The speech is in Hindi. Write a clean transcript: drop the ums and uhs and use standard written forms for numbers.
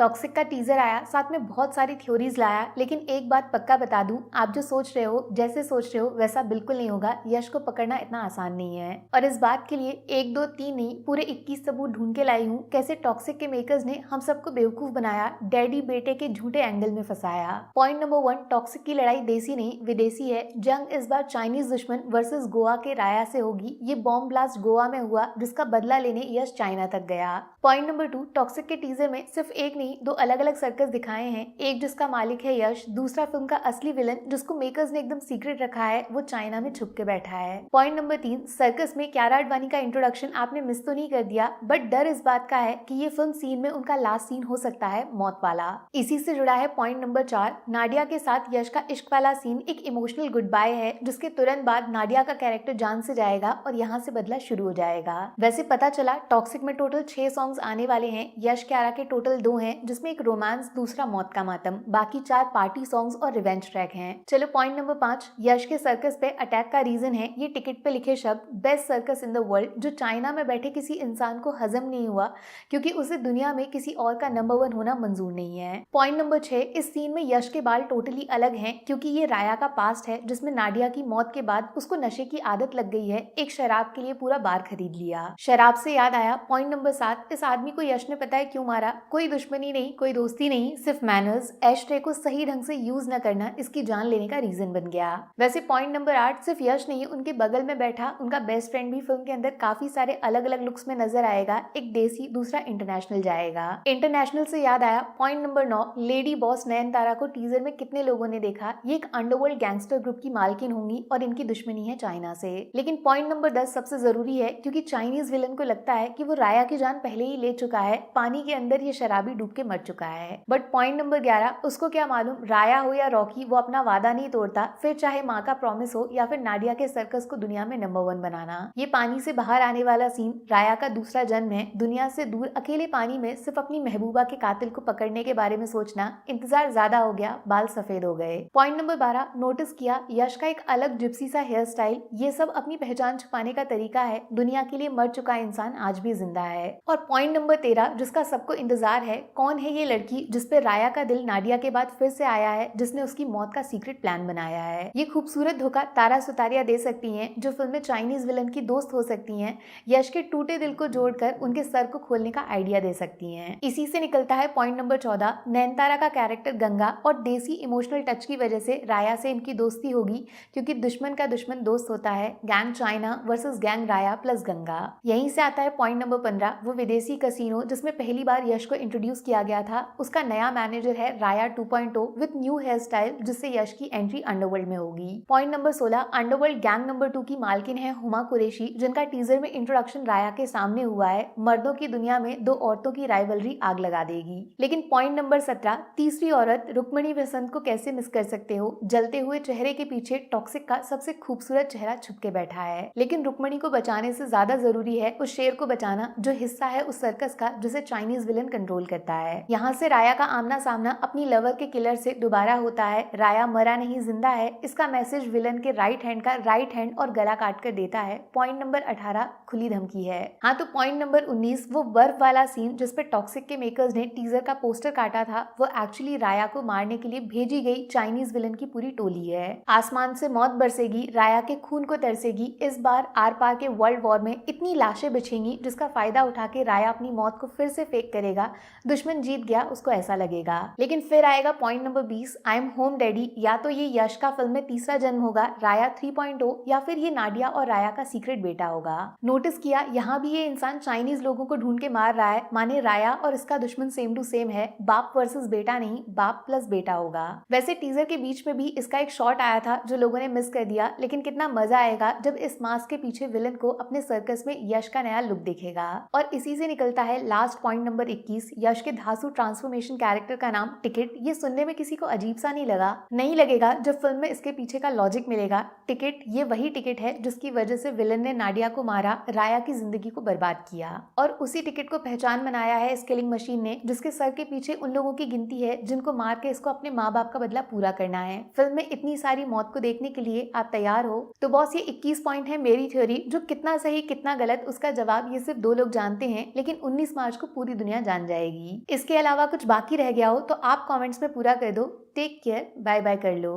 टॉक्सिक का टीजर आया, साथ में बहुत सारी थ्योरीज लाया, लेकिन एक बात पक्का बता दूं, आप जो सोच रहे हो, जैसे सोच रहे हो वैसा बिल्कुल नहीं होगा। यश को पकड़ना इतना आसान नहीं है और इस बात के लिए 1 2 3 नहीं, पूरे 21 सबूत ढूंढ के लाई हूँ कैसे टॉक्सिक के मेकर्स ने हम सबको बेवकूफ बनाया, डैडी बेटे के झूठे एंगल में फंसाया। पॉइंट नंबर 1, टॉक्सिक की लड़ाई देसी नहीं विदेशी है। जंग इस बार चाइनीज दुश्मन वर्सेस गोवा के राया से होगी। ये बॉम्ब ब्लास्ट गोवा में हुआ, जिसका बदला लेने यश चाइना तक गया। पॉइंट नंबर 2, टॉक्सिक के टीजर में सिर्फ एक नहीं, 2 अलग अलग सर्कस दिखाए हैं। एक जिसका मालिक है यश, दूसरा फिल्म का असली विलन जिसको मेकर्स ने एकदम सीक्रेट रखा है, वो चाइना में छुप के बैठा है। पॉइंट नंबर 3, सर्कस में कियारा आडवाणी का इंट्रोडक्शन आपने मिस तो नहीं कर दिया, बट डर इस बात का है कि ये फिल्म सीन में उनका लास्ट सीन हो सकता है मौत वाला। इसी से जुड़ा है पॉइंट नंबर 4, नाडिया के साथ यश का इश्क वाला सीन एक इमोशनल गुड बाय है, जिसके तुरंत बाद नाडिया का कैरेक्टर जान से जाएगा और यहाँ से बदला शुरू हो जाएगा। वैसे पता चला टॉक्सिक में टोटल 6 सॉन्ग्स आने वाले हैं। यश कियारा के टोटल 2 हैं, जिसमें एक रोमांस, दूसरा मौत का मातम, बाकी 4 पार्टी सॉन्ग्स और रिवेंज ट्रैक हैं। चलो पॉइंट नंबर 5, यश के सर्कस पे अटैक का रीजन है ये टिकट पे लिखे शब्द best circus in the world, जो चाइना में बैठे किसी इंसान को हजम नहीं हुआ क्योंकि उसे दुनिया में किसी और का नंबर 1 होना मंजूर नहीं है। पॉइंट नंबर 6, इस सीन में यश के बाल टोटली अलग हैं क्योंकि ये राया का पास्ट है, जिसमें नाडिया की मौत के बाद उसको नशे की आदत लग गई है। एक शराब के लिए पूरा बार खरीद लिया। शराब से याद आया पॉइंट नंबर 7, इस आदमी को यश ने पता है क्यों मारा। कोई दुश्मनी नहीं, कोई दोस्ती नहीं, सिर्फ मैनर्स। एश को सही ढंग से यूज न करना इसकी जान लेने का रीजन बन गया। वैसे पॉइंट नंबर 8, सिर्फ यश नहीं, उनके बगल में बैठा उनका बेस्ट फ्रेंड भी फिल्म के अंदर काफी सारे अलग अलग लुक्स में नजर आएगा। एक देसी, दूसरा इंटरनेशनल जाएगा। इंटरनेशनल से याद आया point number 9, lady boss Nayanthara को टीजर में कितने लोगों ने देखा। ये एक अंडरवर्ल्ड गैंगस्टर ग्रुप की मालकिन होंगी और इनकी दुश्मनी है चाइना से। लेकिन पॉइंट नंबर 10 सबसे जरूरी है क्योंकि चाइनीज विलन को लगता है कि वो राया की जान पहले ही ले चुका है, पानी के अंदर ये शराबी डूब के मर चुका है। बट पॉइंट नंबर 11, उसको क्या मालूम राया हो या रॉकी, वो अपना वादा नहीं तोड़ता, फिर चाहे माँ का प्रॉमिस हो या फिर नाडिया के सर्कस को दुनिया में नंबर 1 बनाना। ये पानी से बाहर आने वाला सीन राया का दूसरा जन्म है। दुनिया से दूर अकेले पानी में सिर्फ अपनी महबूबा के कातिल को पकड़ने के बारे में सोचना, इंतजार ज्यादा हो गया, बाल सफेद हो गए। पॉइंट नंबर 12, नोटिस किया यश का एक अलग जिप्सी सा हेयर स्टाइल। ये सब अपनी पहचान छुपाने का तरीका है। दुनिया के लिए मर चुका इंसान आज भी जिंदा है। और पॉइंट नंबर 13, जिसका सबको इंतजार है, कौन है ये लड़की जिस पे राया का दिल नाडिया के बाद फिर से आया है, जिसने उसकी मौत का सीक्रेट प्लान बनाया है। ये खूबसूरत धोखा तारा सुतारिया दे सकती हैं, जो फिल्म में चाइनीज विलन की दोस्त हो सकती हैं। यश के टूटे दिल को जोड़कर उनके सर को खोलने का आइडिया दे सकती हैं। इसी से निकलता है पॉइंट नंबर 14, नयनतारा का कैरेक्टर गंगा और देसी इमोशनल टच की वजह से राया से इनकी दोस्ती होगी, क्योंकि दुश्मन का दुश्मन दोस्त होता है। गैंग चाइना वर्सेस गैंग राया प्लस गंगा। यहीं से आता है पॉइंट नंबर 15, वो विदेशी कसिनो जिसमें पहली बार यश को इंट्रोड्यूस किया गया था। उसका नया मैनेजर है राया 2.0 विद न्यू हेयर स्टाइल, जिससे यश की एंट्री अंडरवर्ल्ड में होगी। Point number 16, underworld gang number 2 की मालकिन है हुमा कुरैशी, जिनका टीजर में इंट्रोडक्शन राया के सामने हुआ है। मर्दों की दुनिया में 2 औरतों की राइवलरी आग लगा देगी। लेकिन पॉइंट नंबर 17, तीसरी औरत रुक्मणी वसंत को कैसे मिस कर सकते हो। जलते हुए चेहरे के पीछे टॉक्सिक का सबसे खूबसूरत चेहरा छुप के बैठा है, लेकिन रुक्मणी को बचाने से ज्यादा जरूरी है उस शेर को बचाना जो हिस्सा है उस सर्कस का जिसे चाइनीज विलन कंट्रोल करता है। यहाँ से राया का आमना सामना अपनी लवर के किलर से दोबारा होता है। राया मरा नहीं जिंदा है, इसका मैसेज विलन के राइट हैंड का राइट हैंड और गला काट कर देता है। पॉइंट नंबर 18, खुली धमकी है। हाँ तो पॉइंट नंबर 19, वो बर्फ वाला सीन जिस पे टॉक्सिक के मेकर्स ने टीजर का पोस्टर काटा था, वो एक्चुअली राया को मारने के लिए भेजी गई चाइनीज विलन की पूरी टोली है। आसमान से मौत बरसेगी, राया के खून को तरसेगी। इस बार आर पार के वर्ल्ड वॉर में इतनी लाशें बिछेंगी जिसका फायदा उठा के राया अपनी मौत को फिर से फेक करेगा। दुश्मन जीत गया उसको ऐसा लगेगा। लेकिन फिर आएगा point number 20, I am home daddy. या तो ये यश का फिल्म में तीसरा जन्म होगा, राया 3.0, या फिर ये नाडिया और राया का सीक्रेट बेटा होगा। नोटिस किया यहाँ भी ये इंसान चाइनीज लोगों को ढूंढ के मार रहा है, माने राया और इसका दुश्मन सेम टू सेम है। बाप वर्सेस बेटा नहीं, बाप प्लस बेटा होगा। वैसे टीजर के बीच में भी इसका एक शॉट आया था जो लोगों ने मिस कर दिया, लेकिन कितना मजा आएगा जब इस मास्क के पीछे विलन को अपने सर्कस में यश का नया लुक दिखेगा। और इसी से निकलता है लास्ट पॉइंट नंबर 21, यश के धांसू ट्रांसफॉर्मेशन कैरेक्टर का नाम टिकट। ये सुनने में किसी को अजीब सा नहीं लगा? नहीं लगेगा जब फिल्म में इसके पीछे का लॉजिक मिलेगा। टिकट, ये वही टिकट है जिसकी वजह से विलन ने नाडिया को मारा, राया की जिंदगी को बर्बाद किया। और उसी टिकट को पहचान बनाया है इस किलिंग मशीन ने, जिसके सर के पीछे उन लोगों की गिनती है जिनको मार के इसको अपने माँ बाप का बदला पूरा करना है। फिल्म में इतनी सारी मौत को देखने के लिए आप तैयार हो? तो बॉस ये 21 पॉइंट है मेरी थ्योरी, जो कितना सही कितना गलत उसका जवाब ये सिर्फ 2 लोग जानते हैं, लेकिन 19 मार्च को पूरी दुनिया जान जाएगी। इसके अलावा कुछ बाकी रह गया हो तो आप कमेंट्स में पूरा कर दो। टेक केयर, बाय बाय कर लो।